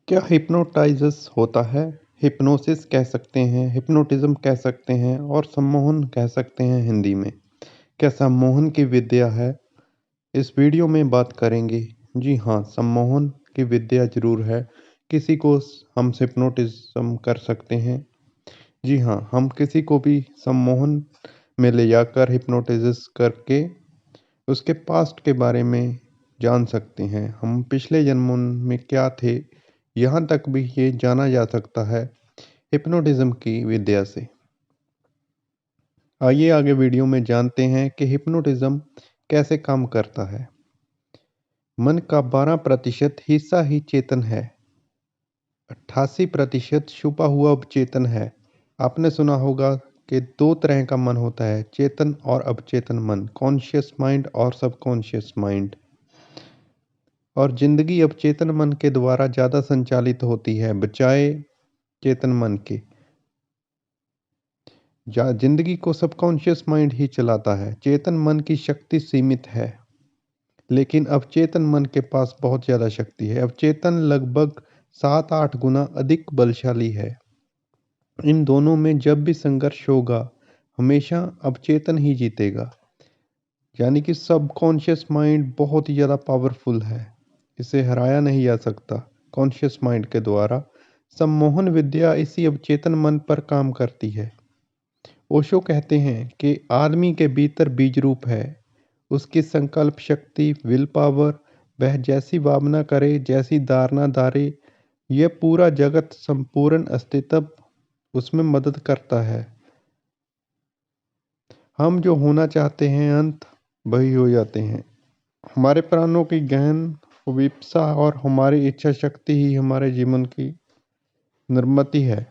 क्या हिप्नोटाइज़स होता है? हिप्नोसिस कह सकते हैं, हिप्नोटिज़्म कह सकते हैं और सम्मोहन कह सकते हैं हिंदी में। क्या सम्मोहन की विद्या है? इस वीडियो में बात करेंगे। जी हाँ, सम्मोहन की विद्या ज़रूर है। किसी को हम हिप्नोटिज़्म कर सकते हैं। जी हाँ, हम किसी को भी सम्मोहन में ले जाकर हिप्नोटिज़्म करके उसके पास्ट के बारे में जान सकते हैं। हम पिछले जन्मों में क्या थे, यहाँ तक भी ये जाना जा सकता है हिप्नोटिज़्म की विद्या से। आइए आगे वीडियो में जानते हैं कि हिप्नोटिज़्म कैसे काम करता है। मन का 12% हिस्सा ही चेतन है, 88% छुपा हुआ अवचेतन है। आपने सुना होगा कि दो तरह का मन होता है, चेतन और अवचेतन मन, कॉन्शियस माइंड और सबकॉन्शियस माइंड। और जिंदगी अवचेतन मन के द्वारा ज़्यादा संचालित होती है बजाय चेतन मन के। जिंदगी को सबकॉन्शियस माइंड ही चलाता है। चेतन मन की शक्ति सीमित है, लेकिन अवचेतन मन के पास बहुत ज़्यादा शक्ति है। अवचेतन लगभग 7-8 गुना अधिक बलशाली है। इन दोनों में जब भी संघर्ष होगा, हमेशा अवचेतन ही जीतेगा। यानी कि सबकॉन्शियस माइंड बहुत ही ज़्यादा पावरफुल है, इसे हराया नहीं जा सकता कॉन्शियस माइंड के द्वारा। सम्मोहन विद्या इसी अवचेतन मन पर काम करती है। ओशो कहते हैं कि आदमी के भीतर बीज रूप है, उसकी संकल्प शक्ति, विल पावर, वह जैसी भावना करे, जैसी धारणा धारे, यह पूरा जगत संपूर्ण अस्तित्व उसमें मदद करता है। हम जो होना चाहते हैं अंत वही हो जाते हैं। हमारे प्राणों की गहन विपसा और हमारी इच्छा शक्ति ही हमारे जीवन की निर्मिति है।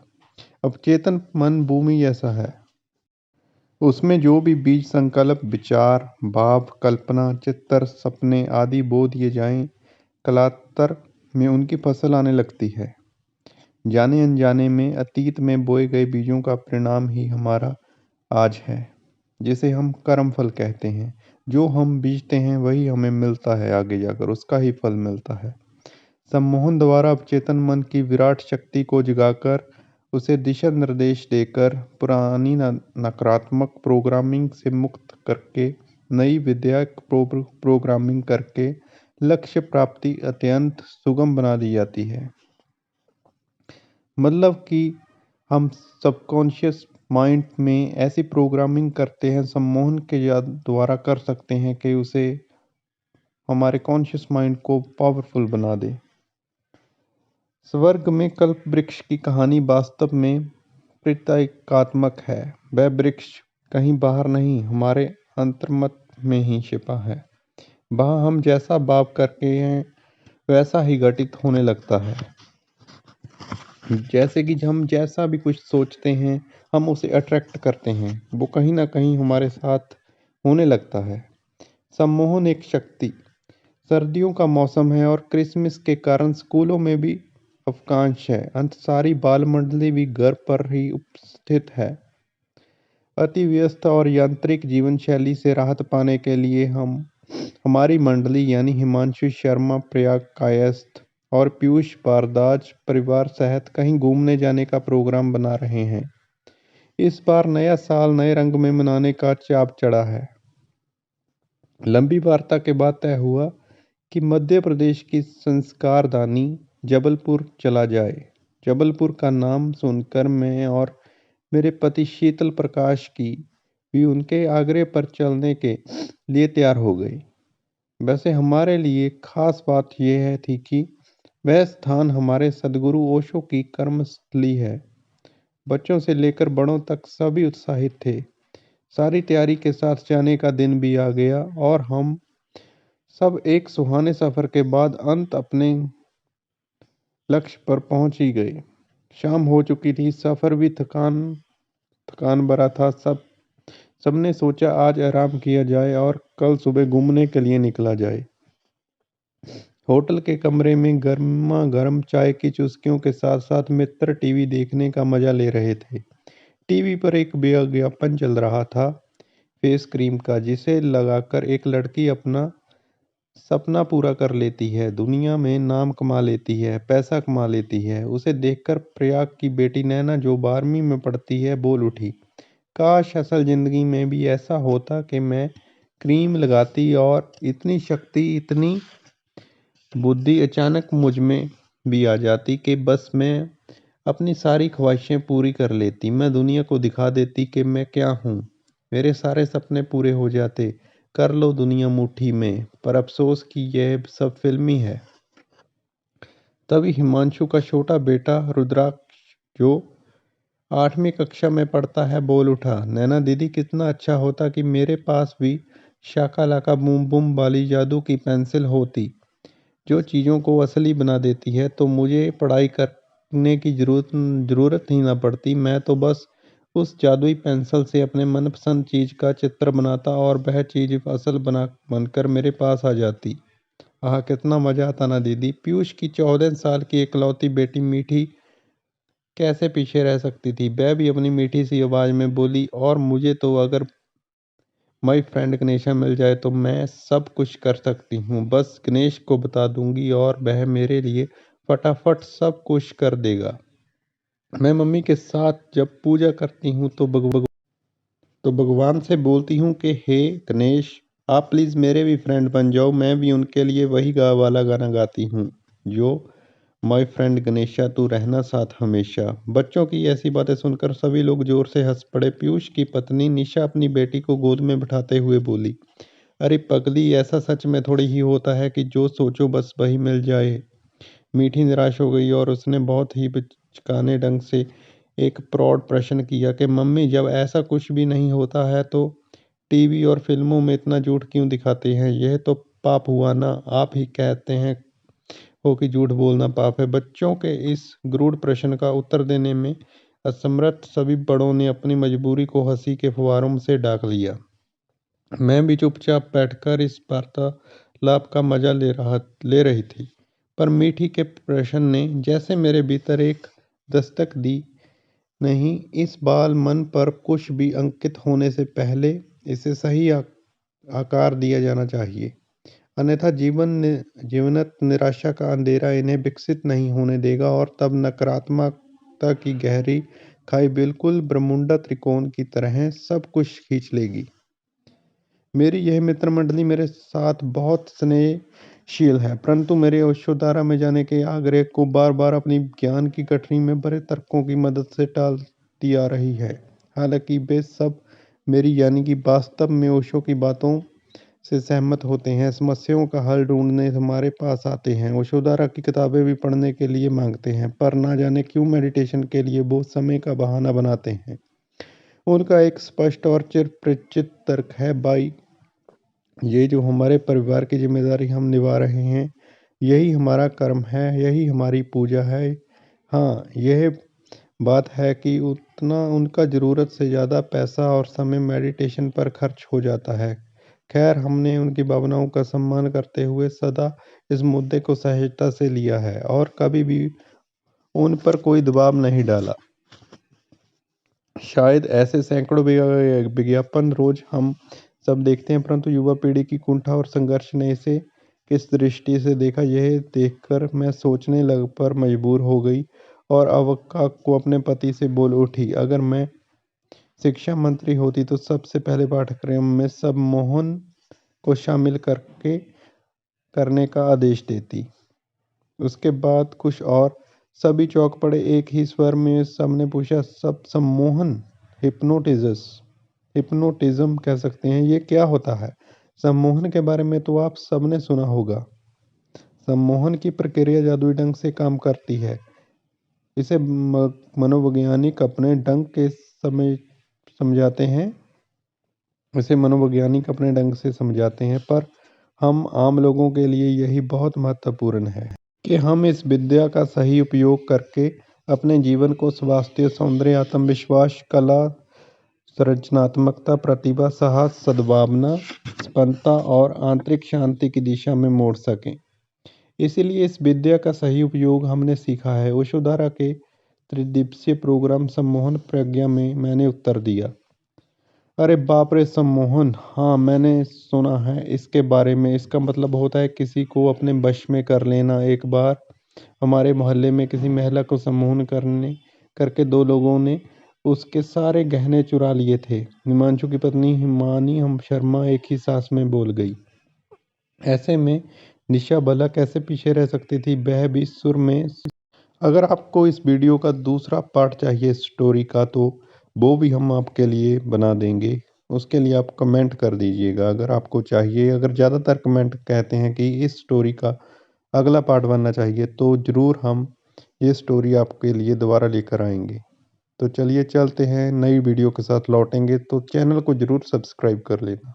अवचेतन मन भूमि जैसा है, उसमें जो भी बीज, संकल्प, विचार, भाव, कल्पना, चित्तर, सपने आदि बो दिए जाएं, कालांतर में उनकी फसल आने लगती है। जाने अनजाने में अतीत में बोए गए बीजों का परिणाम ही हमारा आज है, जिसे हम कर्म फल कहते हैं। जो हम बीजते हैं वही हमें मिलता है, आगे जाकर उसका ही फल मिलता है। सम्मोहन द्वारा अवचेतन मन की विराट शक्ति को जगाकर उसे दिशा निर्देश देकर पुरानी नकारात्मक प्रोग्रामिंग से मुक्त करके नई विद्या प्रोग्रामिंग करके लक्ष्य प्राप्ति अत्यंत सुगम बना दी जाती है। मतलब कि हम सबकॉन्शियस माइंड में ऐसी प्रोग्रामिंग करते हैं, सम्मोहन के द्वारा कर सकते हैं कि उसे हमारे कॉन्शियस माइंड को पावरफुल बना दे। स्वर्ग में कल्प वृक्ष की कहानी वास्तव में प्रतीकात्मक है। वह वृक्ष कहीं बाहर नहीं, हमारे अंतर्मन में ही छिपा है। वहाँ हम जैसा भाव करते हैं वैसा ही घटित होने लगता है। जैसे कि हम जैसा भी कुछ सोचते हैं, हम उसे अट्रैक्ट करते हैं, वो कहीं ना कहीं हमारे साथ होने लगता है। सम्मोहन एक शक्ति। सर्दियों का मौसम है और क्रिसमस के कारण स्कूलों में भी अवकाश है। अंत सारी बाल मंडली भी घर पर ही उपस्थित है। अति व्यस्त और यांत्रिक जीवन शैली से राहत पाने के लिए हमारी मंडली यानी हिमांशु शर्मा, प्रयाग कायस्थ और पीयूष भारद्वाज परिवार सहित कहीं घूमने जाने का प्रोग्राम बना रहे हैं। इस बार नया साल नए रंग में मनाने का चाप चढ़ा है। लंबी वार्ता के बाद तय हुआ कि मध्य प्रदेश की संस्कारदानी जबलपुर चला जाए। जबलपुर का नाम सुनकर मैं और मेरे पति शीतल प्रकाश की भी उनके आग्रह पर चलने के लिए तैयार हो गई। वैसे हमारे लिए खास बात यह थी कि वह स्थान हमारे सदगुरु ओशो की कर्मस्थली है। बच्चों से लेकर बड़ों तक सभी उत्साहित थे। सारी तैयारी के साथ जाने का दिन भी आ गया और हम सब एक सुहाने सफर के बाद अंत अपने लक्ष्य पर पहुंच ही गए। शाम हो चुकी थी, सफर भी थकान थकान भरा था। सबने सोचा आज आराम किया जाए और कल सुबह घूमने के लिए निकला जाए। होटल के कमरे में गर्मा गर्म चाय की चुस्कियों के साथ साथ मित्र टीवी देखने का मजा ले रहे थे। टीवी पर एक विज्ञापन चल रहा था फेस क्रीम का, जिसे लगाकर एक लड़की अपना सपना पूरा कर लेती है, दुनिया में नाम कमा लेती है, पैसा कमा लेती है। उसे देखकर प्रयाग की बेटी नैना जो 12वीं में पढ़ती है बोल उठी, काश असल ज़िंदगी में भी ऐसा होता कि मैं क्रीम लगाती और इतनी शक्ति, इतनी बुद्धि अचानक मुझ में भी आ जाती कि बस मैं अपनी सारी ख्वाहिशें पूरी कर लेती। मैं दुनिया को दिखा देती कि मैं क्या हूँ। मेरे सारे सपने पूरे हो जाते। कर लो दुनिया मुट्ठी में, पर अफ़सोस कि यह सब फ़िल्मी है। तभी हिमांशु का छोटा बेटा रुद्राक्ष, जो 8वीं कक्षा में पढ़ता है, बोल उठा, नैना दीदी कितना अच्छा होता कि मेरे पास भी शाका लाका बूम बूम वाली जादू की पेंसिल होती, जो चीज़ों को असली बना देती है, तो मुझे पढ़ाई करने की ज़रूरत ही ना पड़ती। मैं तो बस उस जादुई पेंसिल से अपने मनपसंद चीज़ का चित्र बनाता और वह चीज़ असल बनकर मेरे पास आ जाती। आह कितना मज़ा आता ना दीदी। पीयूष की 14 साल की इकलौती बेटी मीठी कैसे पीछे रह सकती थी। वह भी अपनी मीठी सी आवाज़ में बोली, और मुझे तो अगर माई फ्रेंड गणेशा मिल जाए तो मैं सब कुछ कर सकती हूँ। बस गणेश को बता दूंगी और वह मेरे लिए फटाफट सब कुछ कर देगा। मैं मम्मी के साथ जब पूजा करती हूँ तो भगवान से बोलती हूँ कि हे गणेश, आप प्लीज़ मेरे भी फ्रेंड बन जाओ। मैं भी उनके लिए वही वाला गाना गाती हूँ जो माय फ्रेंड गणेशा तू रहना साथ हमेशा। बच्चों की ऐसी बातें सुनकर सभी लोग जोर से हंस पड़े। पीयूष की पत्नी निशा अपनी बेटी को गोद में बिठाते हुए बोली, अरे पगली, ऐसा सच में थोड़ी ही होता है कि जो सोचो बस वही मिल जाए। मीठी निराश हो गई और उसने बहुत ही बचकाने ढंग से एक प्रौढ़ प्रश्न किया कि मम्मी, जब ऐसा कुछ भी नहीं होता है तो टीवी और फिल्मों में इतना झूठ क्यों दिखाते हैं? यह तो पाप हुआ ना। आप ही कहते हैं हो कि झूठ बोलना पाप है। बच्चों के इस क्रूर प्रश्न का उत्तर देने में असमर्थ सभी बड़ों ने अपनी मजबूरी को हंसी के फुहारों से ढाक लिया। मैं भी चुपचाप बैठकर इस वार्तालाप का मजा ले रही थी, पर मीठी के प्रश्न ने जैसे मेरे भीतर एक दस्तक दी। नहीं, इस बाल मन पर कुछ भी अंकित होने से पहले इसे सही आकार दिया जाना चाहिए, अन्यथा जीवनत निराशा का अंधेरा इन्हें विकसित नहीं होने देगा और तब नकारात्मकता की गहरी खाई बिल्कुल बरमूडा त्रिकोण की तरह सब कुछ खींच लेगी। मेरी यह मित्र मंडली मेरे साथ बहुत स्नेहशील है, परंतु मेरे यशोधरा में जाने के आग्रह को बार बार अपनी ज्ञान की गठरी में भरे तर्कों की मदद से टालती आ रही है। हालांकि वे सब मेरी यानी कि वास्तव में ओशो की बातों से सहमत होते हैं, समस्याओं का हल ढूंढने हमारे पास आते हैं, यशोधरा की किताबें भी पढ़ने के लिए मांगते हैं, पर ना जाने क्यों मेडिटेशन के लिए वो समय का बहाना बनाते हैं। उनका एक स्पष्ट और चिर परिचित तर्क है, भाई, ये जो हमारे परिवार की जिम्मेदारी हम निभा रहे हैं, यही हमारा कर्म है, यही हमारी पूजा है। हाँ, यह बात है कि उतना उनका ज़रूरत से ज़्यादा पैसा और समय मेडिटेशन पर खर्च हो जाता है। खैर, हमने उनकी भावनाओं का सम्मान करते हुए सदा इस मुद्दे को सहजता से लिया है और कभी भी उन पर कोई दबाव नहीं डाला। शायद ऐसे सैकड़ों विज्ञापन रोज हम सब देखते हैं, परंतु युवा पीढ़ी की कुंठा और संघर्ष ने इसे किस दृष्टि से देखा, यह देखकर मैं सोचने लग पर मजबूर हो गई और अवक्का को अपने पति से बोल उठी, अगर मैं शिक्षा मंत्री होती तो सबसे पहले पाठ्यक्रम में सब मोहन को शामिल करने का आदेश देती। उसके बाद कुछ और सभी चौंक पड़े। एक ही स्वर में सबने पूछा, सब सम्मोहन? हिप्नोटिज्म कह सकते हैं, ये क्या होता है? सम्मोहन के बारे में तो आप सबने सुना होगा। सम्मोहन की प्रक्रिया जादुई ढंग से काम करती है। इसे मनोवैज्ञानिक अपने ढंग के समय समझाते हैं इसे मनोवैज्ञानिक अपने ढंग से समझाते हैं, पर हम आम लोगों के लिए यही बहुत महत्वपूर्ण है कि हम इस विद्या का सही उपयोग करके अपने जीवन को स्वास्थ्य, सौंदर्य, आत्मविश्वास, कला, सृजनात्मकता, प्रतिभा, साहस, सद्भावना, स्पंदता और आंतरिक शांति की दिशा में मोड़ सकें। इसीलिए इस विद्या का सही उपयोग हमने सीखा है। वसुधारा के त्रिदिवसीय प्रोग्राम सम्मोहन प्रज्ञा में मैंने उत्तर दिया, अरे बाप रे! सम्मोहन, हाँ, मैंने सुना है इसके बारे में। इसका मतलब होता है किसी को अपने वश में कर लेना। एक बार हमारे मोहल्ले में किसी महिला को सम्मोहन करके 2 लोगों ने उसके सारे गहने चुरा लिए थे। हिमांशु की पत्नी हिमानी हम शर्मा एक ही साँस में बोल गई। ऐसे में निशा भला कैसे पीछे रह सकती थी, वह भी सुर में। अगर आपको इस वीडियो का दूसरा पार्ट चाहिए स्टोरी का, तो वो भी हम आपके लिए बना देंगे। उसके लिए आप कमेंट कर दीजिएगा अगर आपको चाहिए। अगर ज़्यादातर कमेंट कहते हैं कि इस स्टोरी का अगला पार्ट बनना चाहिए, तो ज़रूर हम ये स्टोरी आपके लिए दोबारा लेकर आएंगे। तो चलिए चलते हैं, नई वीडियो के साथ लौटेंगे, तो चैनल को ज़रूर सब्सक्राइब कर लेना।